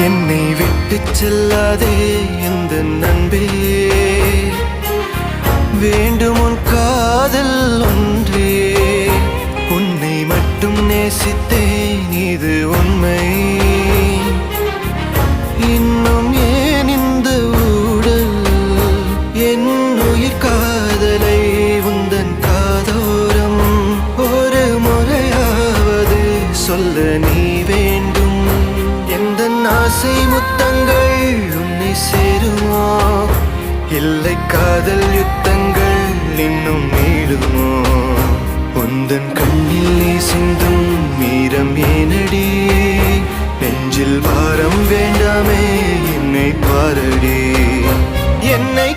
என்னை விட்டு செல்லாதே எந்த நண்பே, வேண்டும் உன் காதல் ஒன்றே. உன்னை மட்டும் நேசித்தேன் இது உண்மை. இன்னும் ஏன் இந்த ஊடல் என் உயிர் காதலை உந்தன் காதோரம் ஒரு முறையாவது சொல்ல நீ வேண்டும். எந்த ஆசை முத்தங்கள் உன்னை சேருமோ, இல்லை காதல் யுத்தங்கள் இன்னும் நீளுமோ. உந்தன் கண்ணில் நீ சிந்தும் மீரம் ஏனடி, நெஞ்சில் பாரம் வேண்டாமே என்னை பாரடி. என்னை